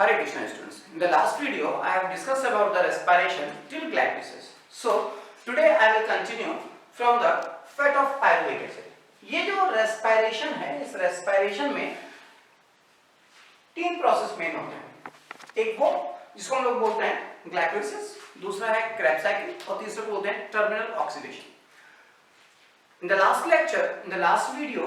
Hare Krishna students. In the last video, I have discussed about the respiration till glycolysis. So today I will continue from the fat of pyruvic acid. ये जो respiration है, इस respiration में तीन process main होते हैं. एक वो जिसको हम लोग बोलते हैं ग्लाइकोलिसिस, दूसरा है क्रेब्स साइकिल और तीसरा को बोलते हैं terminal oxidation. In the last lecture, in the last video,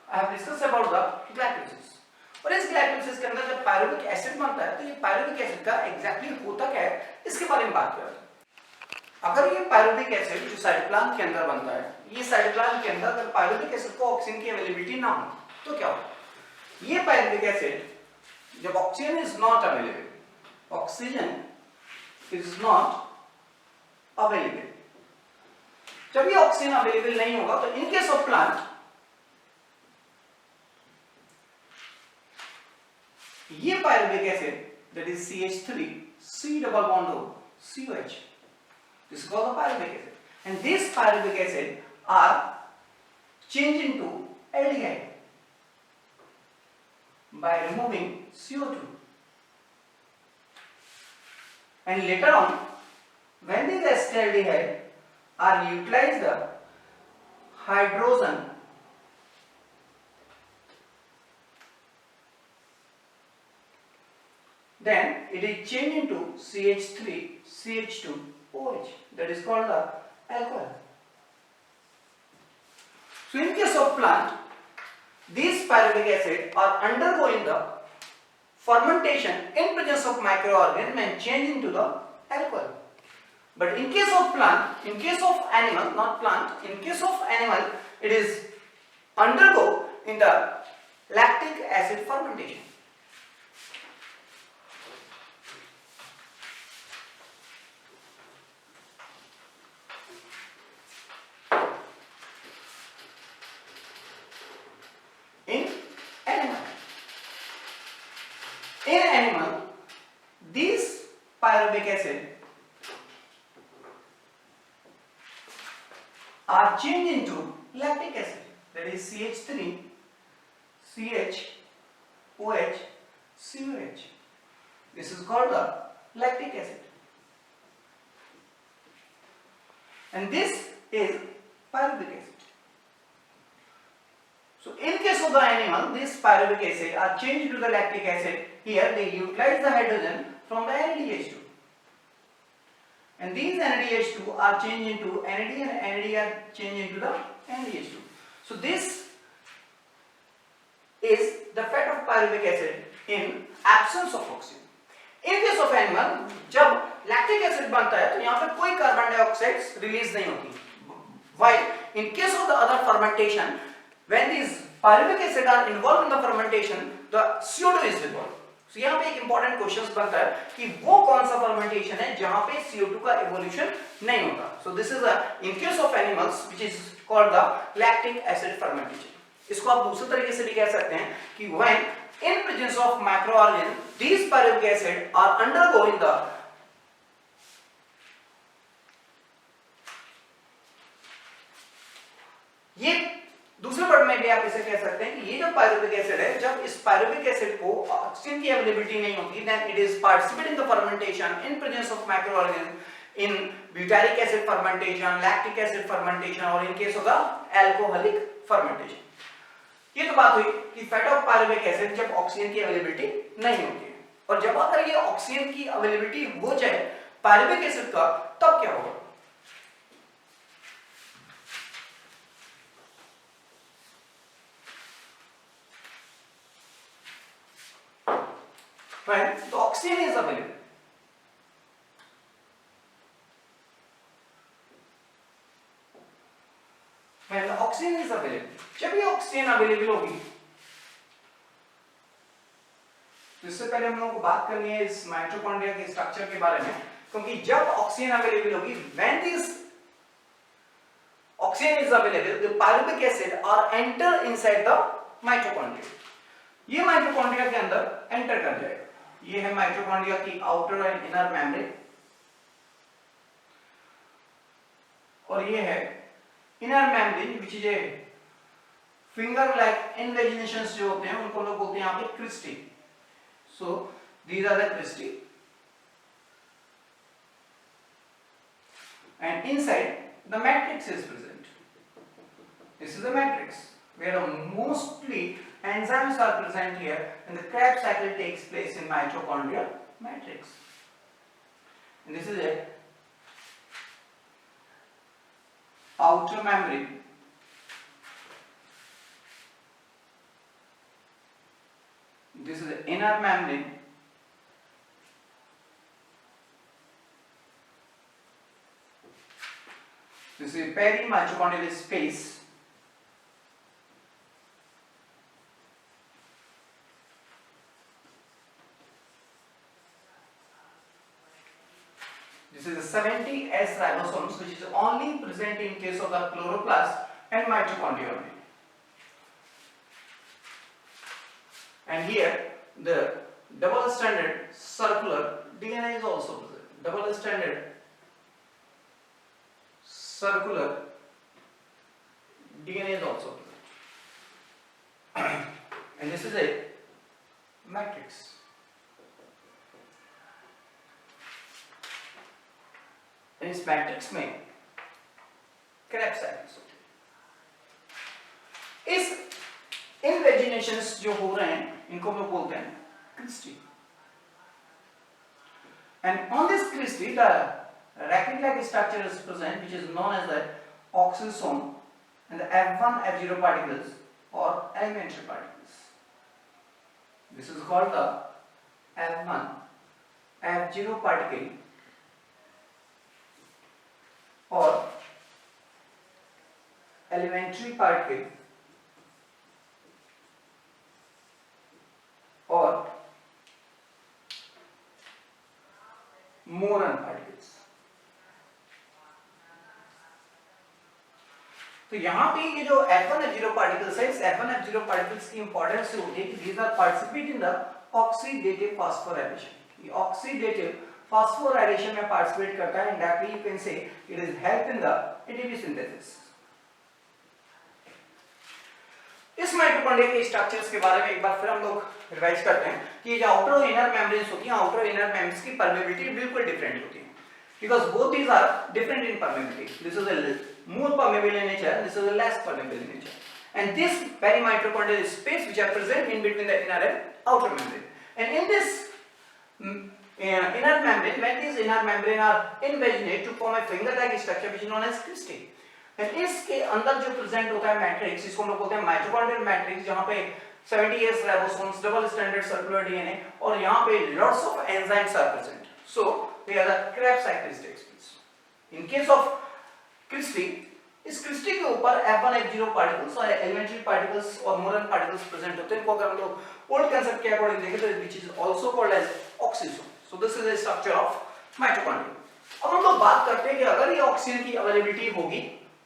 I have discussed about the glycolysis. और इस ग्लाइकोलिसिस के अंदर जब पायरुविक एसिड बनता है तो ये पायरुविक एसिड का एग्जैक्टली होता क्या है इसके बारे में बात करते हैं. अगर ये पायरुविक एसिड जो साइटोप्लाज्म के अंदर बनता है, ये साइटोप्लाज्म के अंदर अगर पायरुविक एसिड को ऑक्सीजन की अवेलेबिलिटी ना हो तो क्या होगा. ये पायरुविक एसिड जब oxygen is not available, oxygen is not available, जब ये ऑक्सीजन अवेलेबल नहीं होगा तो इन केस ऑफ प्लांट ये pyruvic acid, that is CH3, C double bond O, COH. This is called the pyruvic acid. And this pyruvic acid are changed into aldehyde by removing CO2. And later on, when these acetaldehyde are utilized, the hydrogen then it is changed into CH3, CH2, OH. That is called the alcohol. So in case of plant, these pyruvic acid are undergoing the fermentation in presence of microorganism and change into the alcohol. But in case of plant, in case of animal, not plant, in case of animal, it is undergo in the lactic acid fermentation. In animal, these pyruvic acid are changed into lactic acid, that is CH3, CH, OH, COH. This is called the lactic acid. And this is pyruvic acid. So in case of the animal, this pyruvic acid are changed to the lactic acid. Here they utilize the hydrogen from the NADH2. And these NADH2 are changed into NAD and NAD are changed into the NADH2. So this is the fat of pyruvic acid in absence of oxygen. In case of animal, जब lactic acid बनता है तो यहाँ पे कोई carbon dioxide release नहीं होती. While in case of the other fermentation, when these pyruvic acid are involved in the fermentation, the CO2 is dissolved. So यहाँ पे एक important questions बनता है कि वो कौन सा fermentation है जहाँ पे CO2 का evolution नहीं होता. So this is a in case of animals which is called the lactic acid fermentation. इसको आप दूसरे तरीके से भी कह सकते हैं कि when in presence of microorganism, these pyruvic acid are undergoing the ये दूसरे वर्ड में भी आप इसे कह सकते हैं कि ये जो pyruvic acid है, जब इस pyruvic acid को ऑक्सीजन की अवेलेबिलिटी नहीं होती, then it is participate in the fermentation in presence of microorganism in butyric acid fermentation, lactic acid fermentation और in case of the alcoholic fermentation. ये तो बात हुई कि फैट ऑफ pyruvic acid जब ऑक्सीजन की अवेलेबिलिटी नहीं होती है, और जब अगर ये ऑक्सीजन की अवेलेबिलिटी हो जाए pyruvic acid का, तब क्या होगा. When the oxygen is available, when the oxygen is available, जब ये ऑक्सीजन अवेलेबल होगी, तो इससे पहले हम लोगों को बात करनी है इस माइटोकॉन्ड्रिया के स्ट्रक्चर के बारे में, क्योंकि जब ऑक्सीजन अवेलेबल होगी, when this oxygen is available, the pyruvic acid are enter inside the mitochondria. ये माइटोकॉन्ड्रिया के अंदर एंटर कर जाएगा. ये है माइटोकॉन्ड्रिया की आउटर एंड इनर मेम्ब्रेन, और ये है inner membrane which is a finger like invaginations जो होते हैं उनको लोग बोलते हैं यहाँ पे cristae. So These are the Christie. And inside the matrix is present. This is the matrix where mostly enzymes are present here, and the Krebs cycle takes place in mitochondrial matrix. And this is a outer membrane. This is the inner membrane. This is a perimitochondrial space. This is a 70S ribosomes, which is only present in case of the chloroplast and mitochondria. And here the double stranded circular DNA is also present. Double stranded circular DNA is also present. And this is a matrix. इस matrix में Krebs cycles होते हैं। इस इनवेजिनेशंस जो हो रहे हैं इनको हम लोग बोलते हैं Christie. And on this Christie the racket-like structure is present, which is known as the oxysome and the F1 F0 particles or elementary particles. This is called the F1 F0 particle or elementary particle or Moran particles. तो यहाँ पे ये जो F1 F0 particles है, इस F1 F0 particles की importance होती है कि these are participate in the oxidative phosphorylation. ये oxidative phosphorylation में participate करता है, indirectly you can say it is help in the ATP synthesis. इस माइटोकॉन्ड्रिया के स्ट्रक्चर्स के बारे में एक बार फिर हम लोग रिवाइज करते हैं कि जो आउटर और इनर मेम्ब्रेन्स होती हैं, आउटर इनर मेम्ब्रेन्स की परमेबिलिटी बिल्कुल डिफरेंट होती है because both these are different in permeability. This is a more permeable in nature, this is a less permeable in nature. And this perimitochondrial space which are present in between the inner and outer membrane. And in this inner membrane, when these inner membrane are invaginate to form a finger-like structure which is known as Christie. And इसके अंदर जो present होता है matrix, इसको हम लोग बोलते हैं माइटोकॉन्ड्रियल मैट्रिक्स, जहाँ पे 70S ribosomes, double stranded circular DNA और यहाँ पे lots of enzymes are present. So they are the Krebs cycle takes place. In case of Christie, इस Christie के ऊपर F1 F0 particles और elementary particles और Moran particles present होते हैं. इनको अगर हम लोग old concept के according देखें तो which is also called as oxysome. So this is the structure of mitochondria. अब हम लोग बात करते हैं कि अगर ये ऑक्सीजन की अवेलेबिलिटी होगी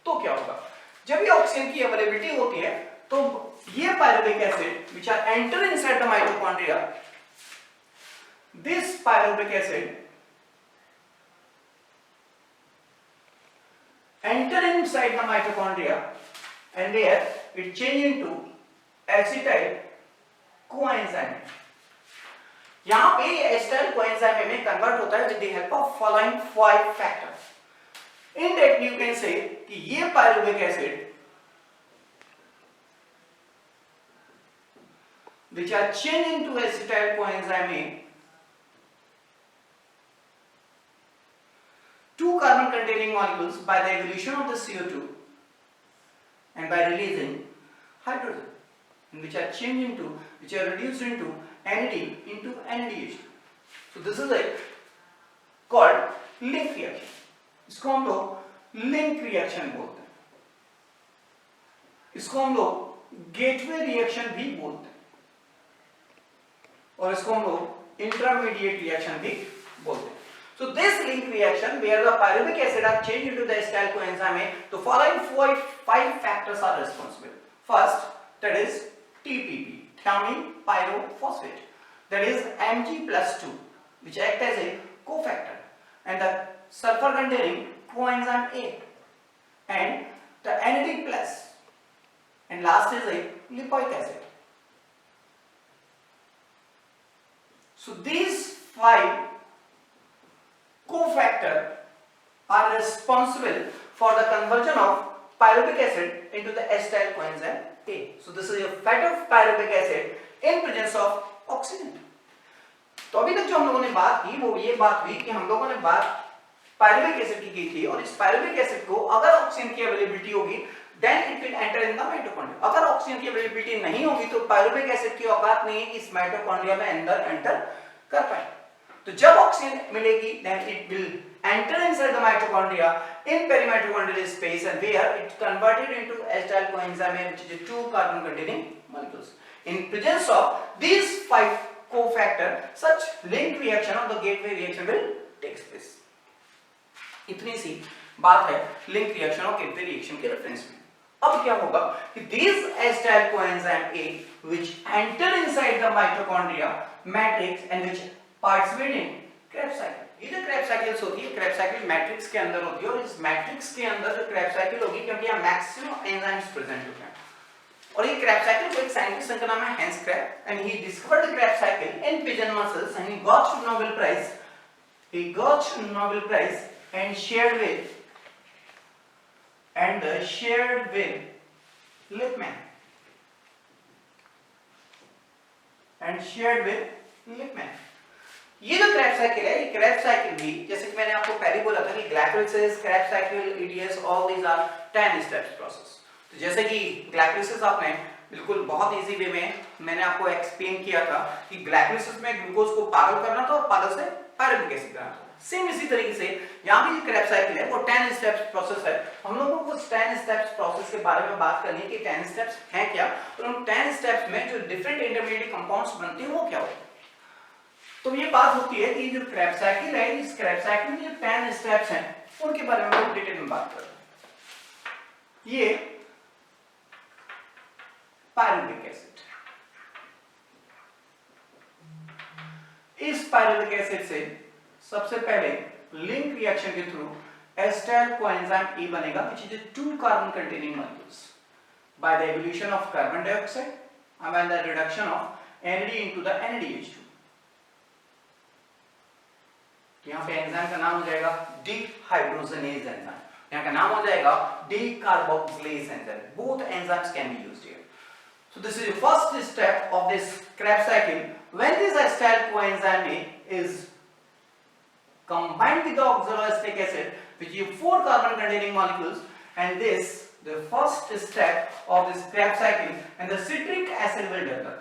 तो क्या होगा. जब ये ऑक्सीजन की अवेलेबिलिटी होती है तो ये pyruvic acid which are enter inside the mitochondria, this pyruvic acid enter inside the mitochondria and there it change into acetyl coenzyme. यहाँ पे acetyl coenzyme में convert होता है with the help of following 5 factors. In that you can say कि ये pyruvic acid which are changed into acetyl coenzyme, 2 carbon containing molecules by the evolution of the CO2 and by releasing hydrogen, which are changed into, which are reduced into NAD into NADH. So this is a called link reaction. इसको हम लोग link reaction बोलते हैं. इसको हम लोग gateway reaction भी बोलते हैं और इसको हम लोग इंटरमीडिएट रिएक्शन भी बोलते हैं. So this link reaction where the pyruvic acid are changed into the acetyl coenzyme, the following 5 factors are responsible. First, that is TPP, thiamine pyrophosphate, that is Mg+2, which act as a cofactor, and the sulfur containing coenzyme A, and the NAD+, and last is a lipoic acid. So these 5 cofactors are responsible for the conversion of pyruvic acid into the acetyl coenzyme A. So this is a fat of pyruvic acid in presence of oxygen. तो अभी तक जो हम लोगों ने बात की वो ये बात हुई कि हम लोगों ने बात पायरुविक एसिड की की थी, और इस पायरुविक एसिड को अगर ऑक्सीजन की अवेलेबिलिटी होगी then it will enter in the mitochondria. अगर ऑक्सीजन की अवेलेबिलिटी नहीं होगी तो पायरुविक एसिड की औकात नहीं है इस माइटोकॉन्ड्रिया में अंदर एंटर कर पाए। तो जब ऑक्सीजन मिलेगी then it will enter inside the mitochondria in perimitochondrial space and where it converted into acetyl coenzyme which is a 2 carbon containing molecules. In presence of these 5 cofactors, such linked reaction of the gateway reaction will take place. इतनी सी बात है link reaction और gateway reaction के reference में। अब क्या होगा कि these acetyl coenzyme A which enter inside the mitochondria matrix and which participate in Krebs cycle। ये जो Krebs साइकिल्स होती है, Krebs साइकिल मैट्रिक्स के अंदर होती है, और इस मैट्रिक्स के अंदर जो Krebs साइकिल होगी क्योंकि यहाँ मैक्सिमम एंजाइम्स प्रेजेंट होते हैं, और ये Krebs साइकिल को एक साइंटिस्ट का नाम है Hans Krebs and he discovered the Krebs cycle in pigeon muscles and he got Nobel prize and shared with Lippmann। ये जो Krebs साइकिल है, ये Krebs साइकिल भी जैसे कि मैंने आपको पहले बोला था कि glycolysis, Krebs cycle, EDS all these are 10 steps process. तो जैसे कि ग्लाइकोलिसिस आपने बिल्कुल बहुत इजी वे में मैंने आपको एक्सप्लेन किया था कि ग्लाइकोलिसिस में ग्लूकोज को पागल करना था और पागल से पायरुविक एसिड बनाना था। सेम इसी तरीके से यहाँ भी Krebs साइकिल है वो 10 स्टेप्स प्रोसेस है। हम लोगों को उस 10 स्टेप्स प्रोसेस के बारे में बात करनी है कि 10 स्टेप्स हैं क्या, और उन 10 स्टेप्स में जो डिफरेंट इंटरमीडिएट कंपाउंड्स बनते हैं वो क्या होते हैं। तो ये बात होती है कि जो Krebs साइकिल है, इस Krebs साइकिल में जो 10 स्टेप्स हैं उनके बारे में हम डिटेल में बात करते हैं। ये पायरुविक एसिड, इस पायरुविक एसिड से सबसे पहले लिंक रिएक्शन के थ्रू एसिटाइल कोएंजाइम E बनेगा which is a 2 carbon containing molecules by the evolution of carbon dioxide and by the reduction of NAD into the NADH2। यहाँ पे enzyme का नाम हो जाएगा डिहाइड्रोजनेज एंजाइम, यहाँ का नाम हो जाएगा decarboxylase enzyme. Both enzymes can be used here. So this is the first step of this Krebs cycle. When this acetyl coenzyme A is combined with the oxaloacetic acid, which is 4 carbon containing molecules, and this the first step of this Krebs cycle, and the citric acid will develop.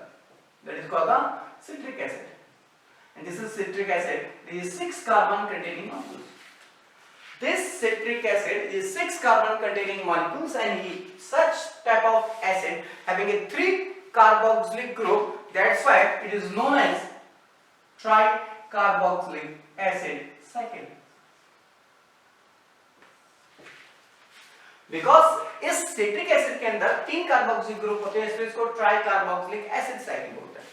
That is called the citric acid. And this is citric acid. This is 6 carbon containing molecules. This citric acid is 6 carbon containing molecules, and such type of acid having a 3 carboxylic group. That's why it is known as tricarboxylic acid cycle. Because इस citric acid के अंदर 3 carboxylic group होते हैं, इसलिए इसको tricarboxylic acid cycle बोलते हैं।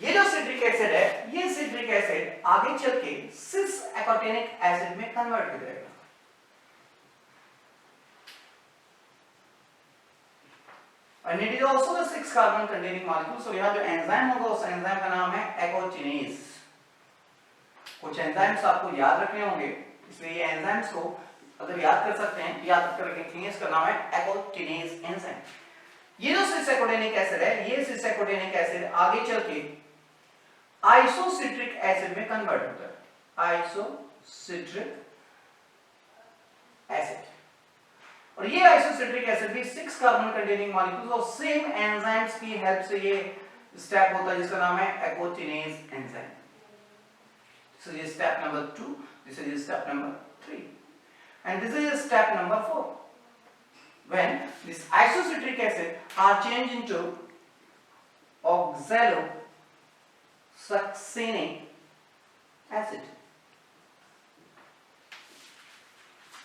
ये जो citric acid है, ये citric acid आगे चल के cis acotinic acid में कन्वर्ट हो जाएगा। And it is also the 6 carbon containing molecule. So यहाँ जो एंजाइम होगा उस एंजाइम का नाम है एकोचिनेज। कुछ एंजाइम्स आपको याद रखने होंगे, इसलिए ये एंजाइम्स को अगर याद कर सकते हैं, याद कर रखेंगे, इसका नाम है एकोचिनेज एंजाइम। ये जो सिस एकोटेनिक एसिड है, ये सिस एकोटेनिक एसिड आगे चल के आइसोसिट्रिक एसिड में कन्वर्ट होता है। आइसोसिट्रिक एसिड, और ये आइसोसिट्रिक एसिड भी 6 कार्बन कंटेनिंग मॉलिक्यूल्स और सेम एंजाइम्स की हेल्प से ये स्टेप होता है जिसका नाम है एकोचिनेज enzyme. So this is step number 2, this is step number 3, and this is step number 4. When this isocitric acid are changed into oxalosuccinic acid.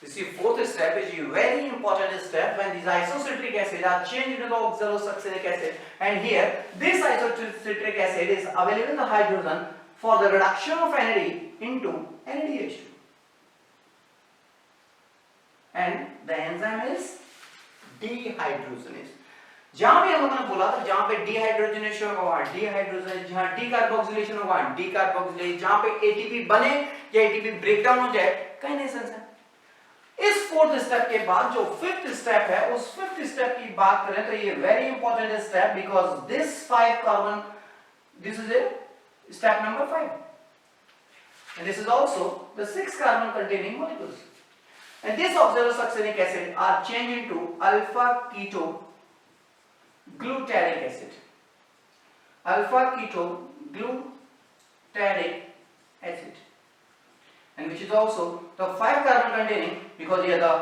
This is fourth step, which is a very important step when these isocitric acids are changed into the oxalosuccinic acid, and here this isocitric acid is available in the hydrogen for the reduction of NAD into NADH2, and the enzyme is dehydrogenase. जहां भी हम लोगों ने बोला था जहां पे dehydrogenation होगा वहां डिहाइड्रोजन, जहां डीकार्बोक्सिलेशन होगा वहां डीकार्बोक्सिलेज, जहां पे एटीपी बने या एटीपी ब्रेकडाउन हो जाए काइनेसेंस है। इस फोर्थ स्टेप के बाद जो फिफ्थ स्टेप है, उस फिफ्थ स्टेप की बात करें तो ये very important step because this 5 carbon, this is a step number 5 and this is also the 6 carbon containing molecules, and this oxalosuccinic acid are changed into alpha keto glutaric acid, alpha keto glutaric acid, and which is also the 5 carbon containing because here the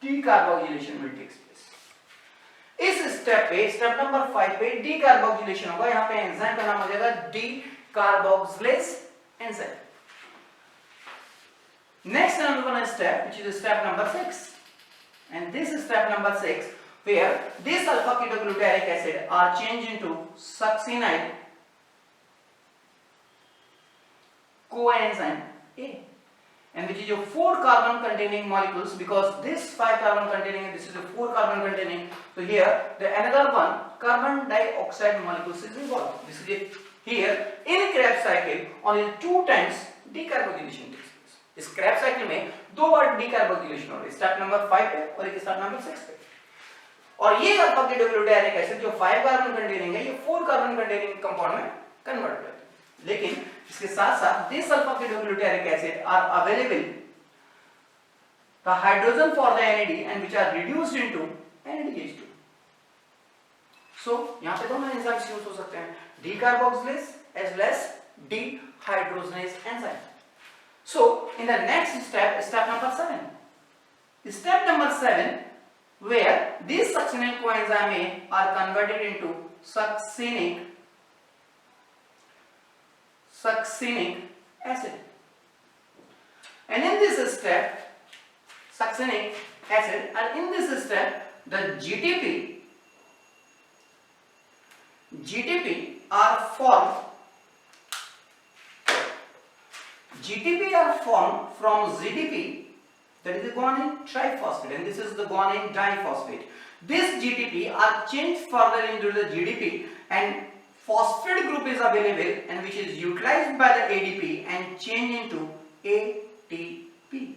decarboxylation will take place. इस step पे, step number 5 पे decarboxylation होगा। यहाँ पे enzyme का नाम हो जाएगा decarboxylase enzyme. Next another step, which is step number 6, and this is step number 6 where this alpha ketoglutaric acid are changed into succinate coenzyme A, and which is your 4 carbon containing molecules because this 5 carbon containing and this is a 4 carbon containing, so here the another one carbon dioxide molecules is involved. This is it. Here in Krebs cycle only 2 times decarboxylation takes place. इस Krebs cycle में 2 बार decarboxylation हो रही है, step number 5 पे और एक step number 6 पे। और ये अल्फा कीटोग्लूटारिक एसिड जो 5 कार्बन कंटेनिंग है ये 4 कार्बन कंटेनिंग कंपाउंड में कन्वर्ट हो जाता है। लेकिन इसके साथ साथ this alpha ketoglutaric acid are available the hydrogen for the NAD and which are reduced into NADH2. So यहाँ पे दोनों एंजाइम्स यूज हो सकते हैं, decarboxylase as well as dehydrogenase enzyme. So in the next step, step number 7. Step number 7 where these succinate coenzyme A are converted into succinic acid. And in this step, succinic acid, and in this step the GTP are formed from ZDP, that is the guanine triphosphate, and this is the guanine diphosphate. This GTP are changed further into the GDP and phosphate group is available and which is utilized by the ADP and changed into ATP.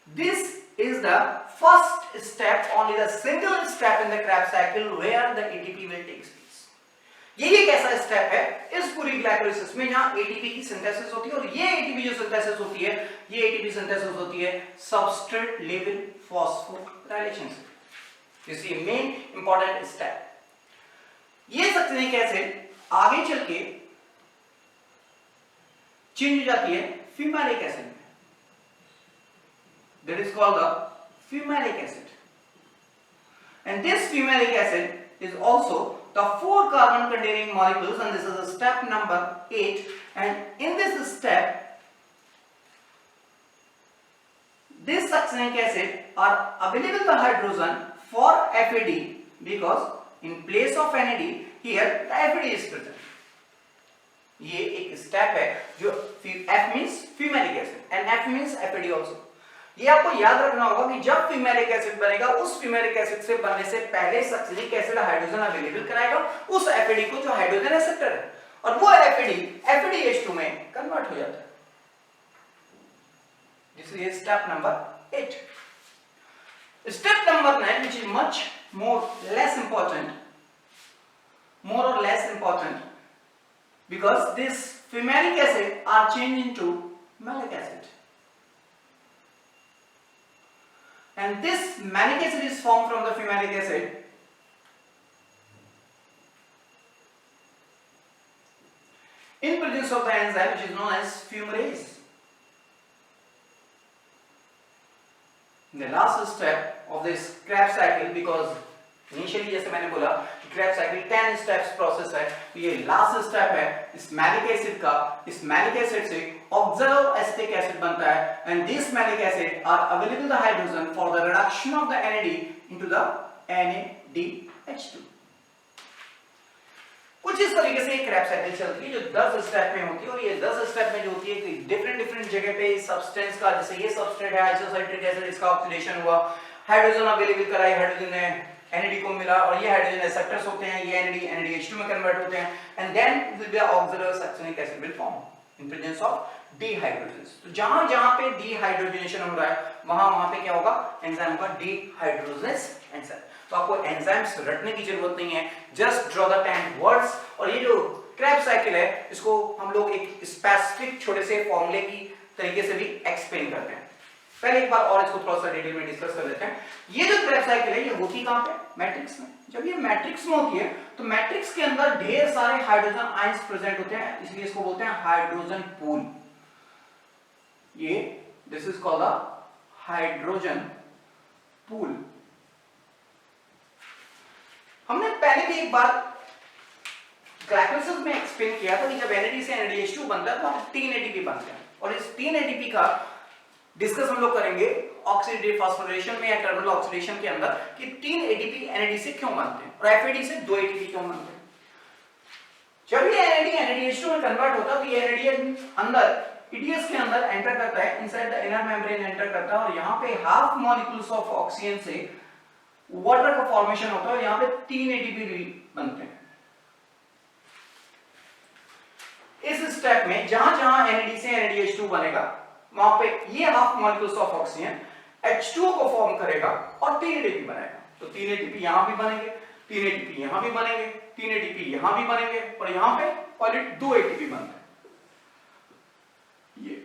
This is the first step, only the single step in the Krebs cycle where the ATP will take place. ये एक ऐसा step है इस पूरी glycolysis में जहां ATP की synthesis होती है, और ये एटीपी जो सिंथेसिस होती है, ये एटीपी सिंथेसिस होती है सबस्ट्रेट लेवल फॉस्फोराइलेशन से। This is main important step. ये सक्सिनिक एसिड आगे चल के चेंज हो जाती है फ्यूमेरिक एसिड में, that is called the fumaric acid, and this fumaric acid is also the 4 carbon containing molecules, and this is the step number 8, and in this step this succinic acid are available the hydrogen for FAD because in place of NAD here the FAD is present. ये एक step है जो F means fumaric acid and F means FAD also. ये आपको याद रखना होगा कि जब फ्यूमेरिक एसिड बनेगा उस फ्यूमेरिक एसिड से बनने से पहले सक्सिनिक एसिड हाइड्रोजन अवेलेबल कराएगा उस एफएडी को जो हाइड्रोजन एक्सेप्टर है, और वो एफएडी एफएडीएच2 में कन्वर्ट हो जाता है। This is step number 8. Step number 9 which is much more or less important because this fumaric acid are changed into malic acid. And this malic acid is formed from the fumaric acid in presence of the enzyme which is known as fumarase. In the last step of this Krebs cycle, because initially जैसे मैंने बोला कि Krebs cycle 10 steps process है, तो ये last step है इस malic acid का। इस malic acid से oxaloacetic acid बनता है, and this malic acid are available the hydrogen for the reduction of the NAD into the NADH2. कुछ इस तरीके से Krebs cycle चलती है जो 10 स्टेप में होती है, और ये 10 स्टेप में जो होती है कि डिफरेंट जगह पे सब्सटेंस का, जैसे ये सब्सट्रेट है आइसोसाइट्रिक एसिड, इसका ऑक्सीडेशन हुआ, हाइड्रोजन अवेलेबल कराई, हाइड्रोजन ने NAD को मिला और ये हाइड्रोजन एक्सेप्टर्स होते हैं, ये NAD NADH2 में कन्वर्ट होते हैं and then will be oxalosuccinic acid will form in presence of dehydrogenase. तो जहां जहां पे डिहाइड्रोजनेशन हो रहा है वहां वहां पे क्या होगा, एंजाइम होगा डिहाइड्रोजनेस एंजाइम। तो आपको एंजाइम्स रटने की जरूरत नहीं है, जस्ट ड्रॉ द 10 वर्ड्स। और ये जो क्रेब्स साइकिल है इसको हम लोग एक स्पेसिफिक छोटे से फॉर्मूले की तरीके से भी एक्सप्लेन करते हैं। पहले एक बार और इसको थोड़ा सा डिटेल में डिस्कस कर लेते हैं। ये जो क्रेब्स साइकिल है ये होती कहां पे, मैट्रिक्स में। जब ये मैट्रिक्स में होती है तो मैट्रिक्स के अंदर ढेर सारे हाइड्रोजन आयंस प्रेजेंट होते हैं, इसलिए इसको बोलते हैं हाइड्रोजन पूल। ये this is called the hydrogen pool. हमने पहले भी एक बार ग्लाइकोलाइसिस में एक्सप्लेन किया था कि जब NAD से NADH2 बनता है तो 3 ATP बनते हैं और इस 3 ATP का डिस्कस हम लोग करेंगे ऑक्सीडेटिव फास्फोरिलेशन में या टर्मिनल ऑक्सीडेशन के अंदर कि 3 ATP NAD से क्यों बनते हैं और FAD से 2 ATP क्यों बनते हैं। जब ये NAD NADH2 में कन्वर्ट होता है तो ये NAD अंदर EDS के अंदर एंटर करता है, inside the inner membrane enter करता है और यहाँ पे हाफ मॉलिक्यूल्स ऑफ ऑक्सीजन से वाटर का फॉर्मेशन होता है और यहाँ पे 3 ATP भी बनते हैं। इस स्टेप में जहां जहां NAD से NADH2 बनेगा वहां पे ये half molecules of oxygen H2O को फॉर्म करेगा और 3 ATP बनाएगा। तो 3 ATP यहां भी बनेंगे, 3 ATP यहां भी बनेंगे, 3 ATP यहां भी बनेंगे और यहां पे ऑलरेडी 2 ATP बनते हैं। ये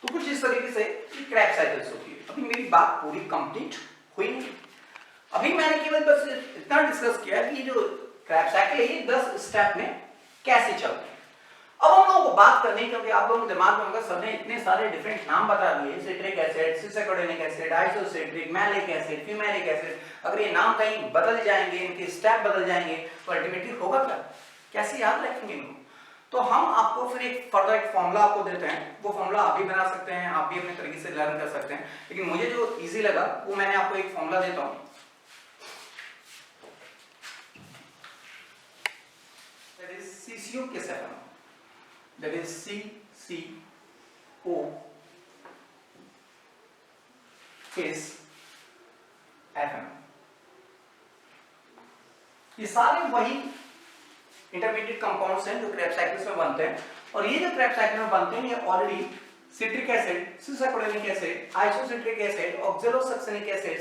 तो कुछ इस तरीके से क्रैब साइकिल्स होती है। अभी मेरी बात पूरी कंप्लीट हुई नहीं, अभी मैंने केवल बस इतना डिस्कस किया कि जो क्रैब साइकिल है ये 10 स्टेप में कैसे चलते हैं। अब हम लोगों को बात करनी है क्योंकि आप लोगों के दिमाग में होगा सर ने इतने सारे डिफरेंट नाम बता दिए, citric acid, cisaconitic acid, isocitric, malic acid, fumaric acid, अगर ये नाम कहीं बदल जाएंगे, इनके स्टेप बदल जाएंगे तो अल्टीमेटली होगा क्या, कैसे याद रखेंगे इनको। तो हम आपको फिर एक फर्दर एक फॉर्मूला आपको देते हैं, वो फॉर्मूला आप भी बना सकते हैं, आप भी अपने तरीके से लर्न कर सकते हैं, लेकिन मुझे जो इजी लगा वो मैंने आपको एक फॉर्मूला देता हूं। दैट इज CCO के सेवन, दैट इज CCO किस FM। ये सारे वही इंटरमीडिएट कंपाउंड्स हैं जो क्रैब साइकिल्स में बनते हैं और ये जो क्रैब साइकिल में बनते हैं ये already citric acid, cisaconitic acid, isocitric acid, oxalosuccinic acid,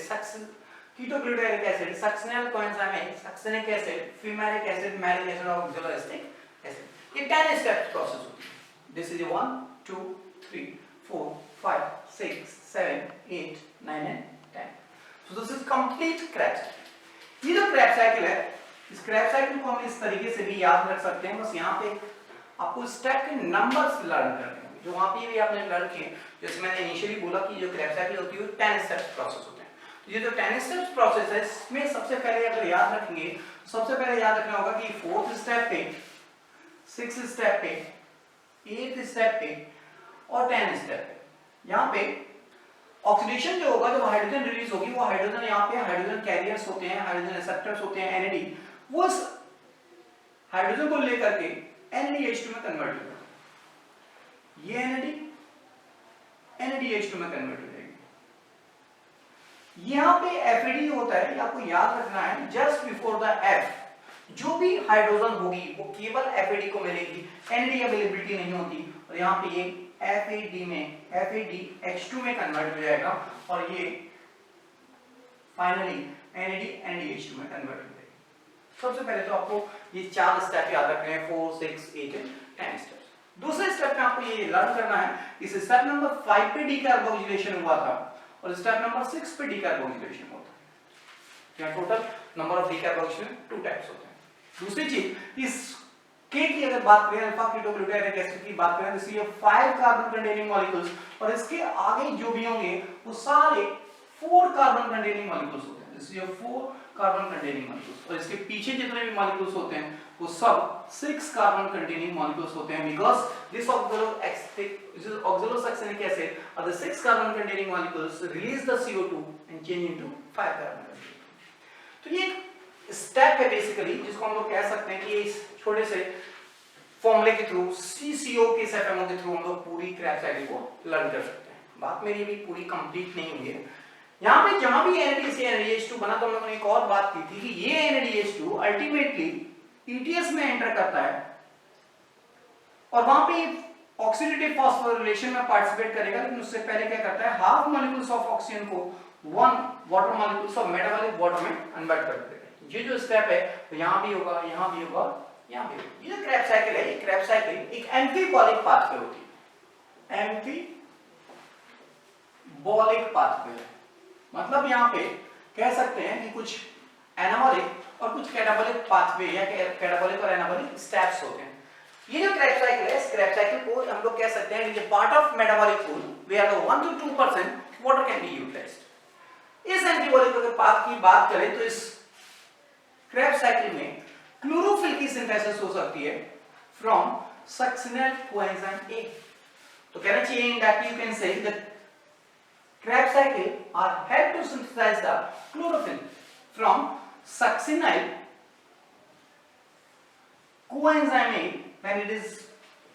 ketoglutaric acid, succinyl coenzyme, succinic acid, fumaric acid, malic acid और ऑक्सैलोएस्टिक एसिड। ये 10 स्टेप प्रोसेस होती है। This is 1 2 3 4 5 6 7 8 9 and 10। So this is complete Krebs cycle. ये जो Krebs cycle है इस Krebs cycle को हम इस तरीके से भी याद रख सकते हैं, बस यहाँ पे आपको स्टेप के नंबर्स लर्न करने होंगे जो वहाँ पे भी आपने लर्न किए। जैसे मैंने इनिशियली बोला कि जो क्रैब साइकिल होती है 10 स्टेप्स प्रोसेस होते हैं। तो ये जो 10 स्टेप्स प्रोसेस है इसमें सबसे पहले अगर याद रखेंगे तो सबसे पहले याद रखना होगा कि 4th स्टेप पे, 6th स्टेप पे, 8th स्टेप पे और 10th स्टेप पे यहाँ पे ऑक्सीडेशन जो होगा, जब हाइड्रोजन रिलीज होगी वो हाइड्रोजन यहाँ पे हाइड्रोजन कैरियर्स होते हैं, हाइड्रोजन एक्सेप्टर्स होते हैं NAD, वो उस हाइड्रोजन को लेकर के NADH2 में कन्वर्ट हो जाएगा। ये NADH2 में कन्वर्ट हो जाएगी। यहाँ पे FAD होता है, ये आपको याद रखना है, जस्ट बिफोर द F जो भी हाइड्रोजन होगी वो केवल FAD को मिलेगी, NAD अवेलेबिलिटी नहीं होती और यहाँ पे ये FAD में FADH2 में कन्वर्ट हो जाएगा और ये फाइनली NADH2 में कन्वर्ट हो जाएगा। सबसे पहले तो आपको ये 4 स्टेप याद रखने हैं, 4 6 8 10 स्टेप्स। दूसरे स्टेप में आपको ये लर्न करना है, इस स्टेप नंबर 5 पे डीकार्बोक्सिलेशन हुआ था और स्टेप नंबर 6 पे डीकार्बोक्सिलेशन होता है। यहाँ total number of decarboxylation 2 types होते हैं। दूसरी चीज, इस के की अगर बात करें, अल्फा कीटोग्लूटारिक एसिड की बात करें, तो ये 5 कार्बन कंटेनिंग मॉलिक्यूल्स और इसके आगे जो भी होंगे वो सारे 4 कार्बन कंटेनिंग मॉलिक्यूल्स होते हैं। This is your 4 carbon containing molecules, और इसके पीछे जितने भी मॉलिक्यूल्स होते हैं वो सब 6 कार्बन कंटेनिंग मॉलिक्यूल्स होते हैं, because this oxalosuccinic acid or the 6 carbon containing molecules release the CO2 and change into 5 carbon containing। तो ये स्टेप है बेसिकली जिसको हम लोग कह सकते हैं कि इस छोटे से फॉर्मूले के थ्रू CCO के FMO के थ्रू हम लोग पूरी क्रैब साइकिल को लर्न कर सकते हैं। बात मेरी भी पूरी कंप्लीट नहीं हुई है। यहाँ पे जहां भी NADH NADH2 बना तो हम लोगों ने एक और बात की थी कि ये NADH2 अल्टीमेटली ETS में एंटर करता है और वहां पे ऑक्सीडेटिव फॉस्फोरिलेशन में पार्टिसिपेट करेगा, लेकिन उससे पहले क्या करता है, हाफ मॉलिक्यूल्स ऑफ ऑक्सीजन को 1 water molecules of metabolic water में कन्वर्ट कर देगा। ये जो स्टेप है तो यहाँ भी होगा, यहाँ भी होगा, यहाँ भी होगा। ये जो क्रैब साइकिल है, ये क्रैब साइकिल एक एम्फीबॉलिक पाथवे होती है। एम्फीबॉलिक पाथवे है मतलब यहाँ पे कह सकते हैं कि कुछ एनाबॉलिक और कुछ कैटाबॉलिक पाथवे या कैटाबॉलिक और एनाबॉलिक स्टेप्स होते हैं। ये जो क्रैब साइकिल है, इस क्रैब साइकिल को हम लोग कह सकते हैं कि part of metabolic pool where 1 to 2% water can be utilised. इस एंटीबॉलिक अगर पाथ की बात करें तो इस क्रैब साइकिल में क्लोरोफिल की सिंथेसिस हो सकती है फ्रॉम सक्सिनल कोएंजाइम ए। तो कहना चाहिए in that you can say that Krebs cycle are help to synthesize the chlorophyll from succinyl coenzyme A when it is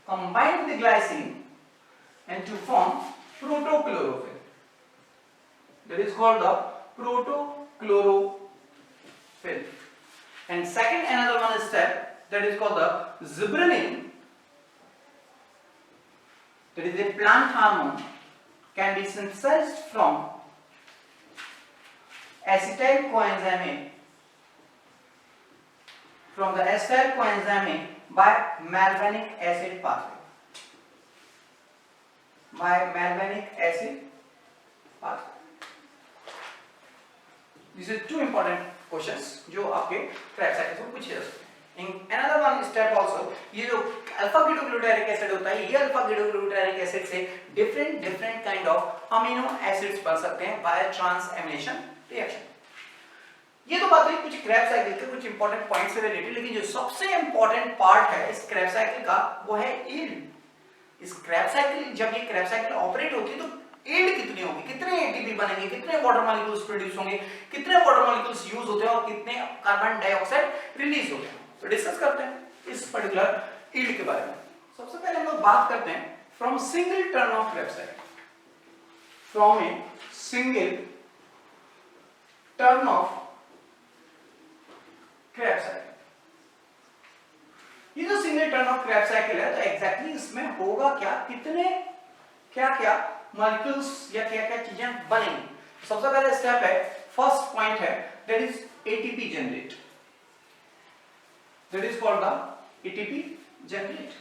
combined with the glycine and to form protochlorophyll. That is called the protochlorophyll. And second, another one step that is called the gibberellin. That is a plant hormone. Can be synthesized from acetyl coenzyme A, from the acetyl coenzyme A by malvanic acid pathway. By malvanic acid pathway. These are two important questions जो आपके Krebs cycle से पूछे जा सकते हैं। Another one step also, ये जो alpha ketoglutaric acid होता है, ये अल्फा कीटोग्लूटारिक एसिड से different kind of amino acids बन सकते हैं बाय ट्रांसएमिनेशन रिएक्शन। ये तो बात हुई कुछ क्रैब साइकिल के कुछ इंपॉर्टेंट पॉइंट्स से रिलेटेड, लेकिन जो सबसे इंपॉर्टेंट पार्ट है इस क्रैब साइकिल का वो है यील्ड। इस क्रैब साइकिल जब ये क्रैब साइकिल ऑपरेट होती है तो यील्ड कितनी होगी, कितने एटीपी बनेंगे, कितने वाटर मॉलिक्यूल्स प्रोड्यूस होंगे, कितने वाटर मॉलिक्यूल्स यूज होते हैं और कितने कार्बन डाइऑक्साइड रिलीज होते हैं। तो डिस्कस करते हैं इस पर्टिकुलर यील्ड के बारे में। सबसे पहले हम लोग बात करते हैं from single turn off Krebs cycle, from a single turn off Krebs cycle. ये जो single turn off Krebs cycle है तो एग्जैक्टली इसमें होगा क्या, कितने क्या मॉलिक्यूल्स या क्या चीजें बनेंगी। सबसे पहला स्टेप है, फर्स्ट पॉइंट है that is ATP generate, that is called the ATP generate.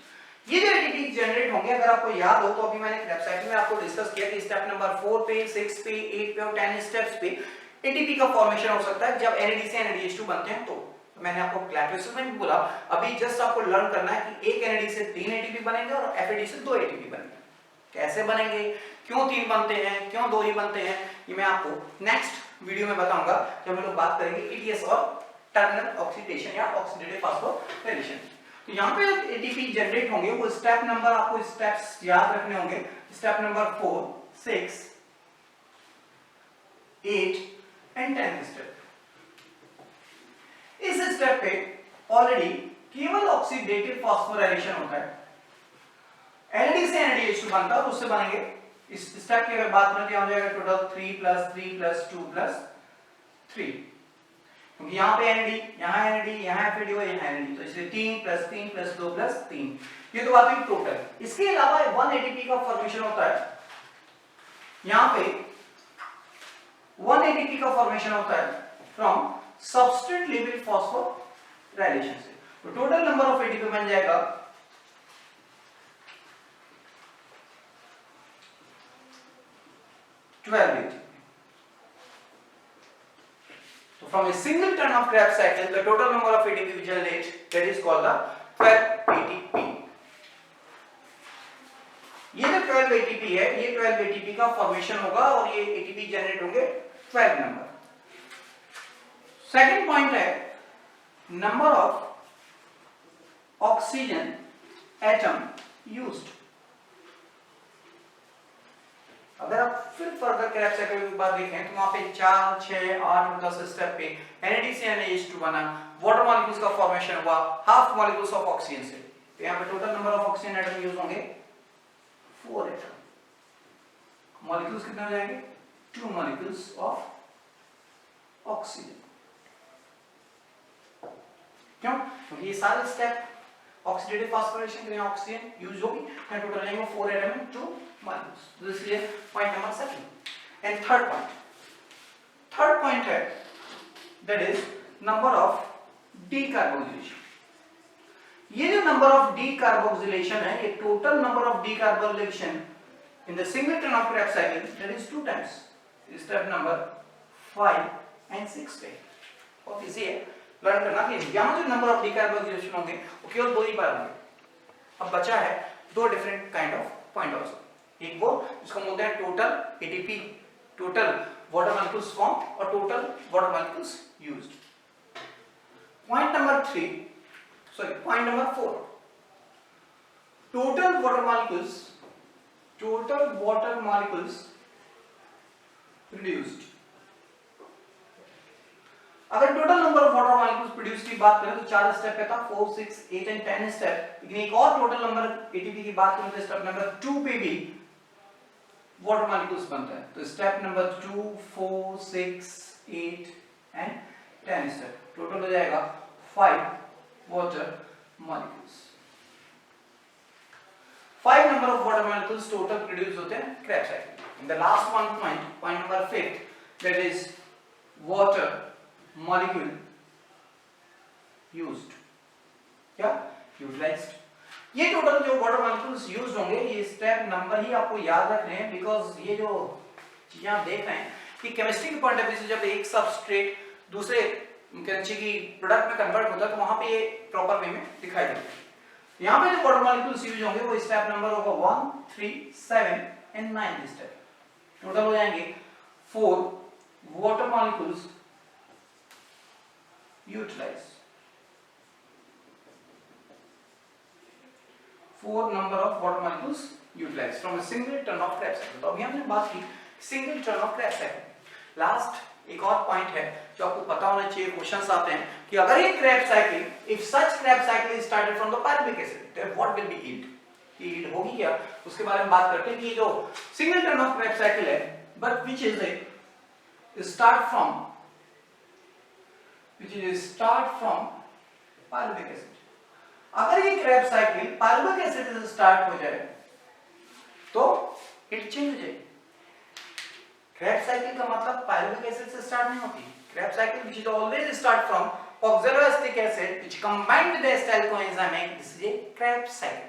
ये जो एटीपी जनरेट होंगे, अगर आपको याद हो तो अभी मैंने क्रैब साइकिल में आपको डिस्कस किया कि स्टेप नंबर 4 पे, 6 पे, 8 पे और 10 स्टेप्स पे एटीपी का फॉर्मेशन हो सकता है जब NAD से NADH2 बनते हैं। तो मैंने आपको ग्लाइकोलाइसिस में भी बोला, अभी जस्ट आपको लर्न करना है कि एक NAD से 3 ATP बनेंगे और FAD से 2 ATP बनेंगे। कैसे बनेंगे, क्यों 3 बनते हैं, क्यों 2 ही बनते हैं, ये मैं आपको नेक्स्ट वीडियो में बताऊंगा जब हम लोग बात करेंगे ETS और टर्मिनल ऑक्सीडेशन या ऑक्सीडेटिव फॉस्फोराइलेशन। तो यहाँ पे एटीपी जनरेट होंगे, वो स्टेप नंबर आपको स्टेप्स याद रखने होंगे, स्टेप नंबर 4, 6, 8 एंड 10 स्टेप। इस स्टेप पे ऑलरेडी केवल ऑक्सीडेटिव फॉस्फोराइलेशन होता है, NAD से NADH2 बनता है और उससे बनेंगे। इस स्टेप की अगर बात करें तो हो जाएगा टोटल 3 + 3 + 2 + 3, क्योंकि यहाँ पे NAD, यहाँ NAD, यहाँ FAD और यहाँ NAD, तो इसलिए 3 + 3 + 2 + 3। ये तो बात हुई टोटल। इसके अलावा 1 ATP का फॉर्मेशन होता है, यहाँ पे 1 ATP का फॉर्मेशन होता है फ्रॉम सबस्ट्रेट लेवल फॉस्फोराइलेशन से। तो टोटल नंबर ऑफ ATP बन जाएगा 12 ATP। So from a single turn of Krebs cycle, the total number of ATP we generate, that is called the 12 ATP। ये जो 12 ATP है, ये 12 ATP का formation होगा और ये ATP जनरेट होंगे 12 नंबर। सेकंड पॉइंट है number of oxygen atom used. अगर आप फिर फर्दर क्रैब साइकिल की बात देखें तो वहां पे 4, 6, 8 और 10 स्टेप पे NADC NH2 बना, वाटर मॉलिक्यूल्स का फॉर्मेशन हुआ हाफ मॉलिक्यूल्स ऑफ ऑक्सीजन से। तो यहाँ पे total number of oxygen atom use होंगे 4 एटम। मॉलिक्यूल्स कितने हो जाएंगे? 2 मॉलिक्यूल्स ऑफ ऑक्सीजन। क्यों? क्योंकि ये सारे स्टेप ऑक्सीडेटिव फास्फोरिलेशन के लिए ऑक्सीजन यूज होगी। यहाँ टोटल लेंगे 4 atom and 2 molecules. This is point number 2. And third point है that is number of decarboxylation. ये जो number of decarboxylation है, ये total number of decarboxylation in the singleton of Krebs cycle that is 2 times. Step number 5 and 6 पे बहुत easy है learn करना कि यहाँ जो number of decarboxylation होंगे वो केवल 2 ही बार होंगे। अब बचा है 2 different kind of point also. एक वो जिसको बोलते हैं total ATP, total water molecules form और total water molecules used. Point number 4, total water molecules produced. अगर total number of water molecules produce की बात करें तो 4 स्टेप पे था, 4, 6, 8 एंड 10 स्टेप। लेकिन एक और टोटल नंबर ATP की बात करें तो स्टेप नंबर 2 पे भी वाटर मॉलिक्यूल्स बनता है। तो step number 2, 4, 6, 8 and 10 step total हो जाएगा 5 water molecules. 5 number of water molecules total produce होते हैं Krebs cycle. In the last one point number 5 that is water molecule used, क्या यूटिलाइज्ड। ये टोटल जो वाटर मॉलिक्यूल्स यूज्ड होंगे ये step number ही आपको याद रखने हैं, बिकॉज ये जो चीजें आप देख रहे हैं कि केमिस्ट्री के पॉइंट ऑफ व्यू से जब एक सबस्ट्रेट दूसरे केमिस्ट्री की प्रोडक्ट में कन्वर्ट होता है तो वहां पे ये प्रॉपर वे में दिखाई देता है। यहाँ पे जो वाटर मॉलिक्यूल्स यूज होंगे वो स्टेप नंबर होगा 1, 3, 7 एंड 9 स्टेप। टोटल हो जाएंगे 4 water molecules utilised, 4 number of water molecules utilized from a single turn of Krebs cycle। तो अभी हमने बात की single turn off Krebs cycle। Last एक और पॉइंट है जो आपको पता होना चाहिए, क्वेश्चंस आते हैं कि अगर ये Krebs cycle, if such Krebs cycle is started from the pyruvic acid, then what will be yield? yield होगी क्या, उसके बारे में बात करते हैं कि जो single turn off Krebs cycle है but which is a start from pyruvic acid। अगर ये क्रैब साइकिल पायरुविक एसिड से स्टार्ट हो जाए तो इट चेंज हो जाए। क्रैब साइकिल का मतलब पायरुविक एसिड से स्टार्ट नहीं होती। Krebs cycle which is always start from oxaloacetic acid which combined with the acetyl coenzyme, this is a Krebs cycle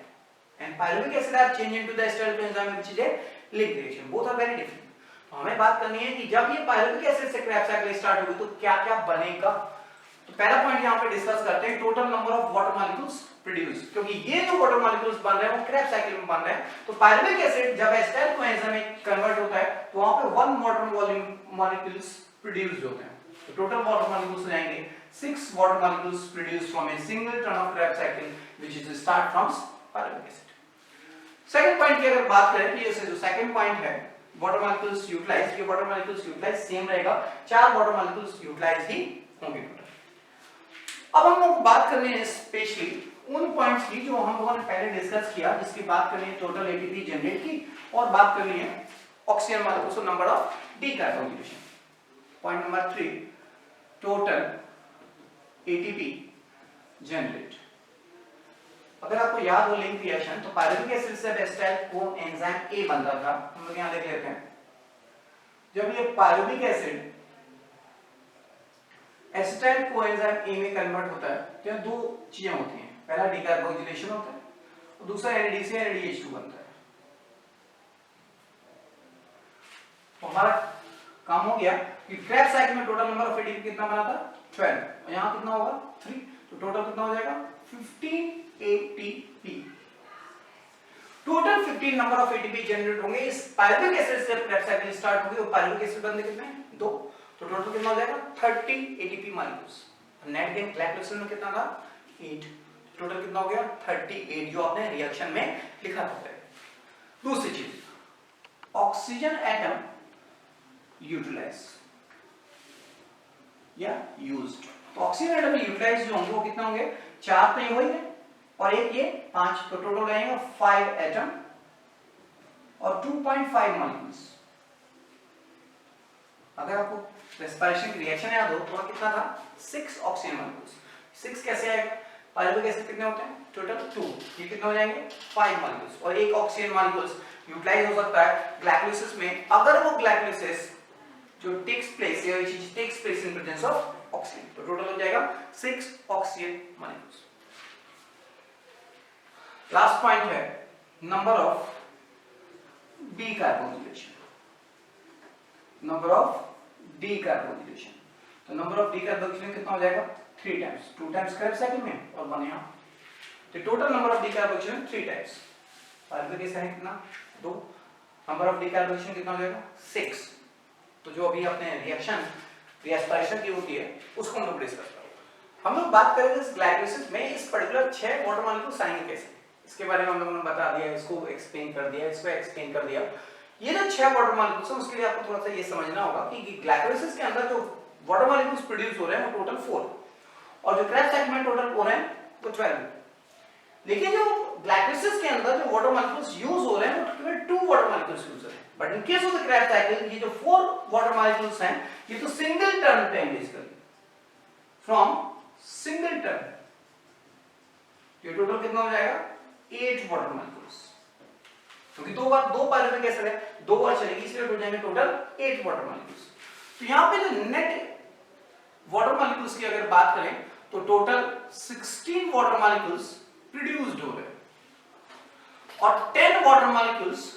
and pyruvic acid are changed into the acetyl coenzyme which is a link reaction, both are very different। तो हमें बात करनी है कि जब ये pyruvic acid से Krebs cycle start होगी तो क्या क्या बनेगा। तो पहला पॉइंट यहाँ पे डिस्कस करते हैं total number of water molecules produce, क्योंकि ये जो वाटर मॉलिक्यूल्स बन रहे हैं वो क्रैब साइकिल में बन रहे हैं। तो पायरुविक एसिड जब एसिटाइल कोएंजाइम में कन्वर्ट होता है तो वहां पे 1 वाटर मॉलिक्यूल्स प्रोड्यूस होते हैं। तो टोटल वाटर मॉलिक्यूल्स हो जाएंगे 6 water molecules produce from a single turn off Krebs cycle which is start from pyruvic acid. Second point की अगर बात करें तो ये जो सेकंड पॉइंट है वाटर मॉलिक्यूल्स यूटिलाइज, ये वाटर मॉलिक्यूल्स यूटिलाइज सेम रहेगा, 4 वाटर मॉलिक्यूल्स यूटिलाइज ही होंगे टोटल। अब हम लोग बात करनी है स्पेशली उन पॉइंट्स की जो हम लोगों ने पहले डिस्कस किया, जिसकी बात करनी है टोटल एटीपी जनरेट की और बात करनी है ऑक्सीजन मॉलिक्यूल्स और number of decarboxylation. Point number 3 total ATP generate. अगर आपको याद हो लिंक रिएक्शन तो पायरुविक एसिड से एसिटाइल कोएंजाइम ए बन रहा था, हम लोग यहां देख लेते हैं। जब ये pyruvic acid acetyl coenzyme A में कन्वर्ट होता है तो यहाँ 2 चीजें होती हैं, पहला डीकार्बोक्सिलेशन होता है और दूसरा NADC NADH2 बनता है। तो हमारा काम हो गया कि क्रैब साइकिल में टोटल नंबर ऑफ एटीपी कितना बना था 12 और यहाँ कितना होगा 3, तो टोटल कितना हो जाएगा 15 ATP। Total 15 number of ATP generate होंगे इस पायरुविक एसिड से क्रैब साइकिल स्टार्ट होगी और पायरुविक एसिड बनने कितने 2, तो टोटल कितना हो जाएगा 30 ATP molecules. Net gain glycolysis में कितना था 8, टोटल कितना हो गया 38 जो आपने रिएक्शन में लिखा था। दूसरी चीज ऑक्सीजन एटम यूटिलाइज या यूज्ड, तो ऑक्सीजन एटम यूटिलाइज जो होंगे वो कितना होंगे 4 तो ये वही है और एक ये 5, तो टोटल रहेगा 5 एटम और 2.5 मॉलिक्यूल्स। अगर आपको रेस्पिरेशन की रिएक्शन याद हो तो कितना था 6 ऑक्सीजन मॉलिक्यूल्स। 6 कैसे आएगा, पायरुविक एसिड कितने होते हैं टोटल 2, ये कितने हो जाएंगे 5 मॉलिक्यूल्स और एक ऑक्सीजन मॉलिक्यूल्स यूटिलाइज हो सकता है ग्लाइकोलिसिस में अगर वो ग्लाइकोलिसिस जो टेक्स प्लेस या चीज takes place in presence of oxygen, तो टोटल हो जाएगा 6 ऑक्सीजन मॉलिक्यूल्स। लास्ट पॉइंट है number of decarboxylation, number of decarboxylation, तो नंबर ऑफ डीकार्बोक्सिलेशन कितना हो जाएगा 3 टाइम्स, 2 टाइम्स करेक्ट साइकिल में और 1 यहां, तो total number of decarboxylation 3 times. Pyruvic acid है कितना 2, नंबर ऑफ डीकार्बोक्सिलेशन कितना हो जाएगा 6, तो जो अभी आपने रिएक्शन रेस्पिरेशन की होती है उसको हम लोग डिस्कस करेंगे। हम लोग बात करेंगे इस ग्लाइकोलिसिस में इस पर्टिकुलर 6 वाटर मॉलिक्यूल्स आएंगे कैसे, इसके बारे में हम लोगों ने बता दिया, इसको एक्सप्लेन कर दिया, इसको एक्सप्लेन कर दिया। ये जो 6 वाटर मॉलिक्यूल्स हैं उसके लिए आपको थोड़ा सा ये समझना होगा कि ग्लाइकोलिसिस के अंदर जो वाटर मॉलिक्यूल्स प्रोड्यूस हो रहे हैं वो टोटल 4 और जो क्रेब्स साइकिल में टोटल हो रहे हैं वो 12, लेकिन जो ग्लाइकोलिसिस के अंदर जो वाटर मॉलिक्यूल्स यूज हो रहे हैं वो केवल 2 वाटर मॉलिक्यूल्स यूज हो रहे हैं। But in case of the Krebs cycle ये जो 4 वाटर मॉलिक्यूल्स हैं ये तो सिंगल टर्न पे हैं बेसिकली, फ्रॉम सिंगल टर्न, ये टोटल कितना हो जाएगा 8 वाटर मॉलिक्यूल्स, क्योंकि दो पायरुविक एसिड है 2 बार चलेगी इसलिए हो जाएंगे टोटल 8 वाटर मॉलिक्यूल्स। तो यहां पे जो नेट वाटर मॉलिक्यूल्स की अगर बात करें तो टोटल 16 वाटर मॉलिक्यूल्स प्रोड्यूस्ड हो रहे हैं और 10 वाटर मॉलिक्यूल्स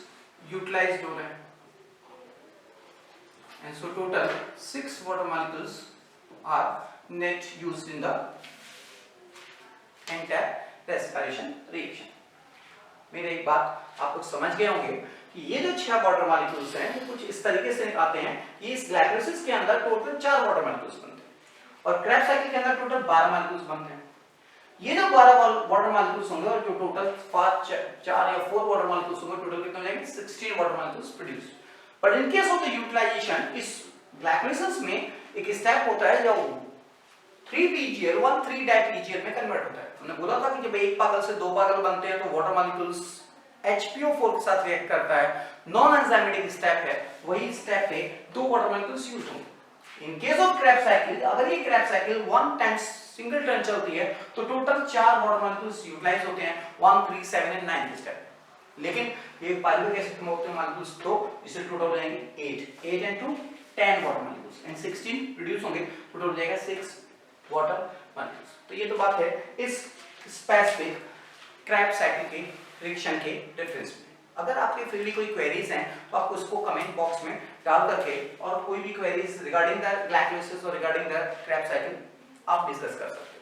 यूटिलाइज्ड हो रहे हैं, and so total 6 water molecules are net used in the entire respiration reaction। मेरे एक बात आप कुछ समझ गए होंगे कि ये जो 6 वाटर मॉलिक्यूल्स हैं वो कुछ इस तरीके से आते हैं, ये इस ग्लाइकोलिसिस के अंदर टोटल 4 वाटर मॉलिक्यूल्स बनते हैं और क्रेब्स साइकिल के अंदर टोटल 12 मॉलिक्यूल्स बनते हैं। ये जो 12 वाटर मॉलिक्यूल्स होंगे और जो टोटल 4 या 4 वाटर मॉलिक्यूल्स होंगे टोटल कितने हो जाएंगे 16 water molecules produce. But in case of the utilisation इस ग्लाइकोलिसिस में एक स्टेप होता है जो 3-PgL 1,3-DiPgL में कन्वर्ट होता है। हमने बोला था कि जब एक पागल से 2 पागल बनते हैं तो वाटर मॉलिक्यूल्स HPO4 के साथ रिएक्ट करता है, नॉन एंजाइमेटिक स्टेप है, वही स्टेप पे 2 वाटर मॉलिक्यूल्स यूज होंगे। इन केस ऑफ क्रेब्स साइकिल अगर ये Krebs cycle 1 times single turn चलती है तो टोटल 4 वाटर मॉलिक्यूल्स यूटिलाइज होते हैं 1, 3, 7 एंड 9 स्टेप। लेकिन ये पायरुविक एसिड में होते हैं मॉलिक्यूल्स तो इससे टोटल हो जाएंगे 8 and 2 10 water molecules and 16 produce होंगे, टोटल हो जाएगा 6 वाटर मॉलिक्यूल्स। तो ये तो बात है इस स्पेसिफिक क्रेब्स साइकिल के रिएक्शन के डिफरेंस में। अगर आपके फिर भी कोई क्वेरीज हैं तो आप उसको कमेंट बॉक्स में डाल करके और कोई भी क्वेरीज रिगार्डिंग द ग्लाइकोलिसिस और रिगार्डिंग द क्रेब्स साइकिल आप डिस्कस कर सकते हैं।